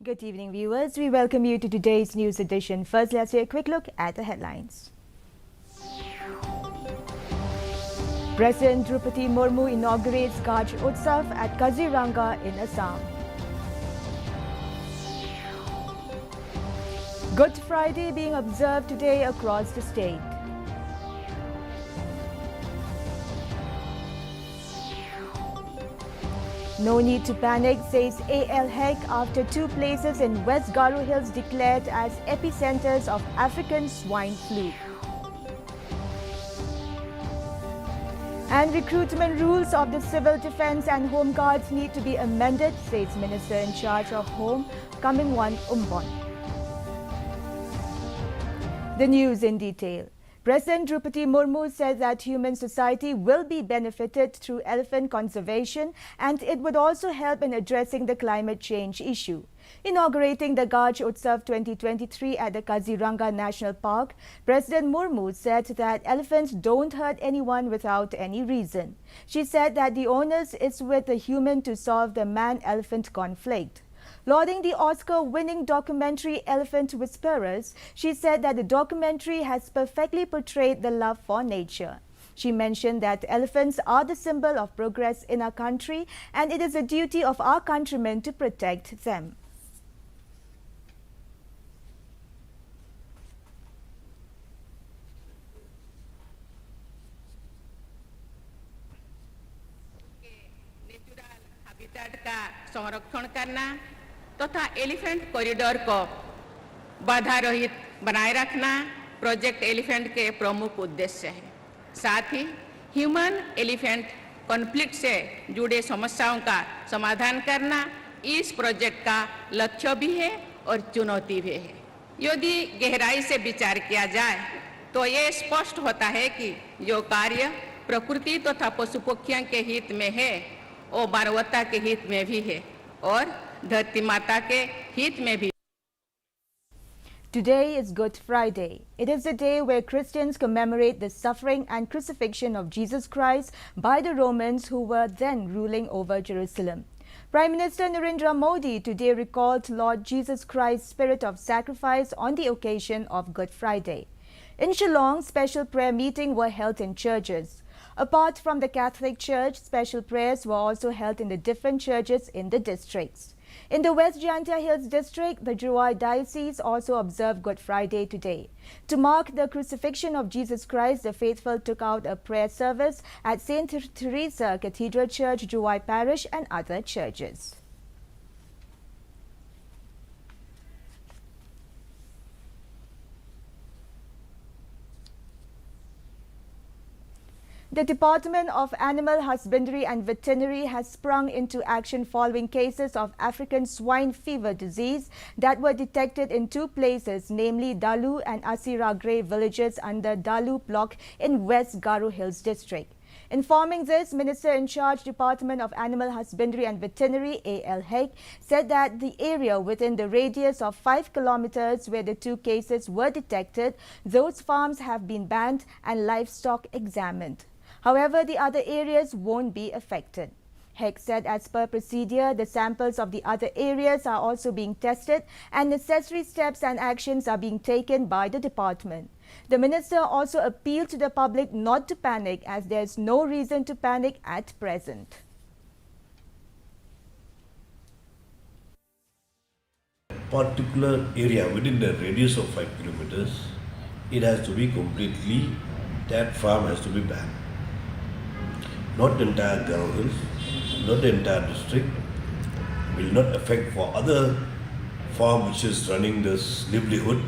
Good evening, viewers. We welcome you to today's news edition. First, let's take a quick look at the headlines. President Draupadi Murmu inaugurates Gaj Utsav at Kaziranga in Assam. Good Friday being observed today across the state. No need to panic, says A.L. Hek after 2 places in West Garo Hills declared as epicenters of African swine flu. And recruitment rules of the Civil Defence and Home Guards need to be amended, says Minister in charge of Home, Kamingwan Umbon. The news in detail. President Draupadi Murmu said that human society will be benefited through elephant conservation and it would also help in addressing the climate change issue. Inaugurating the Gaj Utsav 2023 at the Kaziranga National Park, President Murmu said that elephants don't hurt anyone without any reason. She said that the onus is with the human to solve the man-elephant conflict. Lauding the Oscar-winning documentary Elephant Whisperers, she said that the documentary has perfectly portrayed the love for nature. She mentioned that elephants are the symbol of progress in our country and it is a duty of our countrymen to protect them. Natural habitat का संरक्षण करना तथा elephant corridor को बाधा रहित बनाए रखना project elephant के प्रमुख उद्देश्य है। साथ ही ह्यूमन एलिफेंट कॉन्फ्लिक्ट से जुड़े समस्याओं का समाधान करना इस प्रोजेक्ट का लक्ष्य भी है और चुनौती भी है। यदि गहराई से विचार किया जाए तो ये स्पष्ट होता है कि जो कार्य प्रकृति तथा पशु पक्षियों के हित में है वो मानवता के हित में भी है और धरती माता के हित में भी। Today is Good Friday. It is the day where Christians commemorate the suffering and crucifixion of Jesus Christ by the Romans who were then ruling over Jerusalem. Prime Minister Narendra Modi today recalled Lord Jesus Christ's spirit of sacrifice on the occasion of Good Friday. In Shillong, special prayer meetings were held in churches. Apart from the Catholic Church, special prayers were also held in the different churches in the districts. In the West Jaintia Hills district, the Juwai Diocese also observed Good Friday today. To mark the crucifixion of Jesus Christ, the faithful took out a prayer service at St. Teresa Cathedral Church, Juwai Parish and other churches. The Department of Animal Husbandry and Veterinary has sprung into action following cases of African swine fever disease that were detected in 2 places, namely Dalu and Asira Grey villages under Dalu block in West Garo Hills district. Informing this, Minister in charge Department of Animal Husbandry and Veterinary A.L. Hek said that the area within the radius of 5 kilometers where the 2 cases were detected, those farms have been banned and livestock examined. However, the other areas won't be affected. Hek said as per procedure, the samples of the other areas are also being tested and necessary steps and actions are being taken by the department. The minister also appealed to the public not to panic as there is no reason to panic at present. Particular area within the radius of 5 kilometers, it has to be completely, that farm has to be banned. Not the entire Garo Hills, not the entire district, will not affect for other farm which is running this livelihood.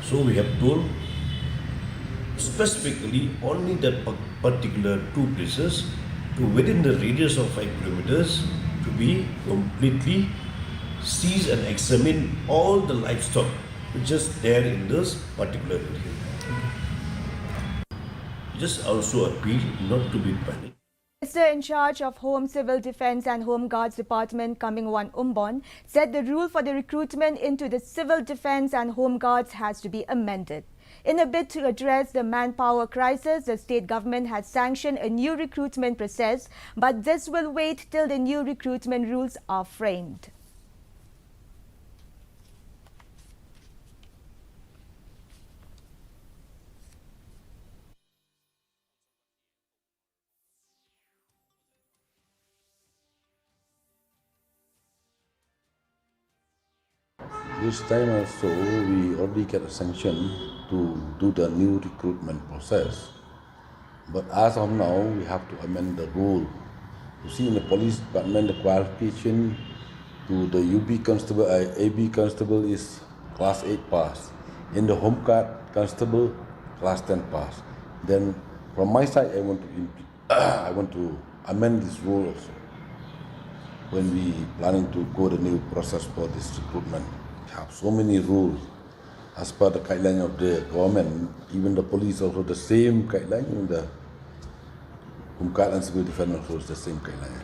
So we have told specifically only that particular 2 places to within the radius of 5 kilometers to be completely seize and examine all the livestock which is there in this particular area. Just also appeal not to be panicked. Minister in charge of Home, Civil Defence and Home Guards Department, Kamingwan Umbon, said the rule for the recruitment into the Civil Defence and Home Guards has to be amended. In a bid to address the manpower crisis, the state government has sanctioned a new recruitment process, but this will wait till the new recruitment rules are framed. this time also we already get a sanction to do the new recruitment process. But as of now, we have to amend the rule. You see, in the police department, the qualification to the UB constable, AB constable is class 8 pass. In the home guard constable, class 10 pass. Then from my side, I want to I want to amend this rule also when we planning to go the new process for this recruitment. We have so many rules as per the guideline of the government. Even the police also the same guideline. Even the home guard and civil defense also is the same guideline.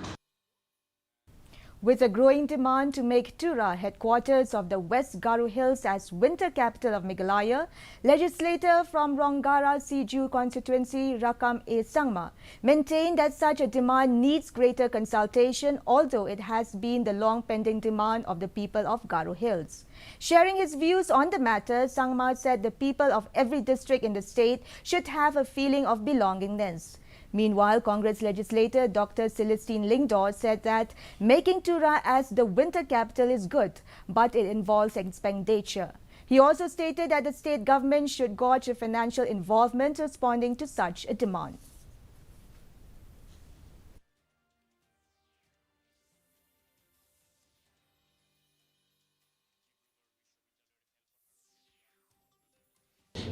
With a growing demand to make Tura headquarters of the West Garo Hills as winter capital of Meghalaya, legislator from Rongara Siju constituency Rakam A. Sangma maintained that such a demand needs greater consultation, although it has been the long-pending demand of the people of Garo Hills. Sharing his views on the matter, Sangma said the people of every district in the state should have a feeling of belongingness. Meanwhile, Congress legislator Dr. Celestine Lingdor said that making Tura as the winter capital is good, but it involves expenditure. He also stated that the state government should gauge a financial involvement responding to such a demand.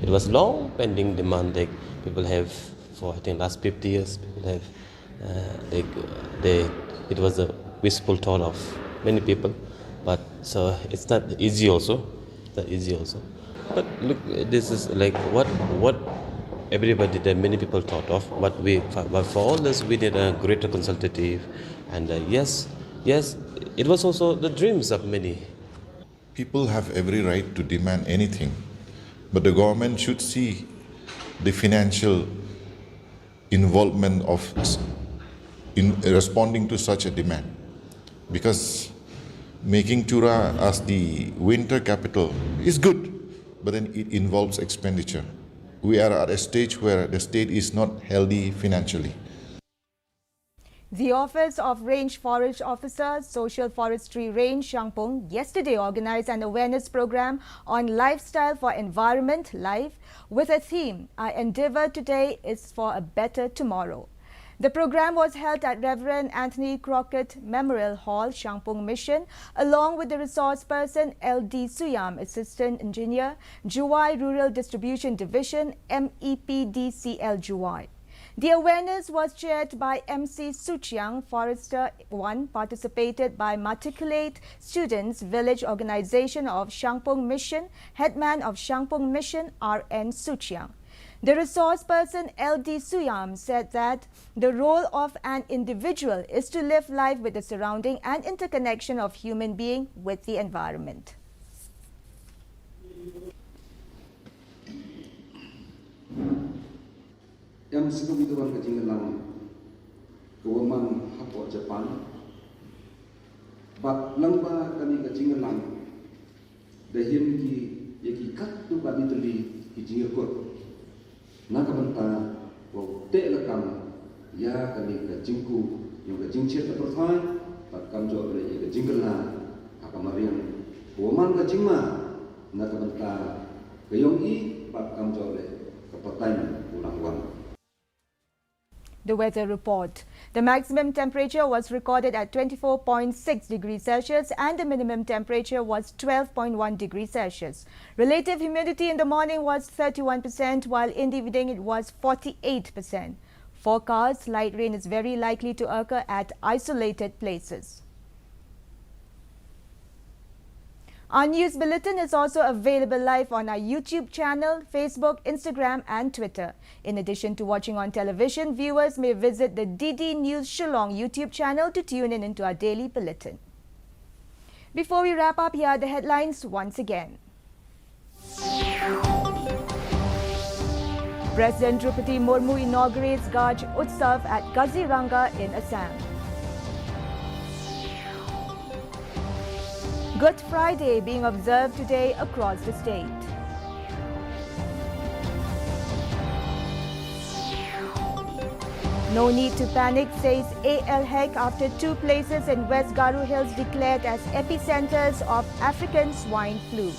It was long pending demand. Like people have for I think last 50 years, people have it was a wistful thought of many people, but so it's not easy also. But look, this is like what everybody that many people thought of. But for all this we did a greater consultative, and yes, it was also the dreams of many. People have every right to demand anything, but the government should see the financial involvement in responding to such a demand. Because making Tura as the winter capital is good, but then it involves expenditure. We are at a stage where the state is not healthy financially. The Office of Range Forest Officer, Social Forestry Range Shangpung yesterday organized an awareness program on lifestyle for environment, life, with a theme, Our endeavor today is for a better tomorrow. The program was held at Reverend Anthony Crockett Memorial Hall, Shangpung Mission, along with the resource person L.D. Suyam, Assistant Engineer, Juwai Rural Distribution Division, MEPDCL Juwai. The awareness was chaired by MC Suchiang, Forester 1, participated by Matriculate Students Village Organization of Shangpung Mission, Headman of Shangpung Mission, R.N. Suchiang. The resource person L.D. Suyam said that the role of an individual is to live life with the surrounding and interconnection of human being with the environment. Yang sebagai tuan kecil lang, kewaman hapok Jepang, bak langba kami kecil lang, dahim ki yaki kat tu kami teli kecil kot, nak banta ko te lakam ya kami kecingku yang kecing chet terperfai, bak kami jawab le kecil lang, akamarian kewaman kecil ma, nak banta keyong I bak kami jawab le kepertain ulang-ulang. The weather report. The maximum temperature was recorded at 24.6 degrees Celsius and the minimum temperature was 12.1 degrees Celsius. Relative humidity in the morning was 31%, while in the evening it was 48%. Forecast, light rain is very likely to occur at isolated places. Our news bulletin is also available live on our YouTube channel, Facebook, Instagram and Twitter. In addition to watching on television, viewers may visit the DD News Shillong YouTube channel to tune in into our daily bulletin. Before we wrap up, here are the headlines once again. President Drupadi Murmu inaugurates Gaj Utsav at Kaziranga in Assam. Good Friday being observed today across the state. No need to panic, says A.L. Heck, after 2 places in West Garu Hills declared as epicenters of African swine flu.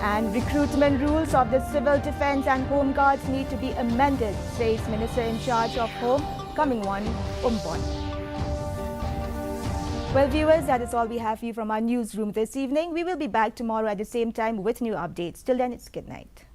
And recruitment rules of the Civil Defence and Home Guards need to be amended, says Minister in charge of Home, Kamingwan Umbon. Well, viewers, that is all we have for you from our newsroom this evening. We will be back tomorrow at the same time with new updates. Till then, it's good night.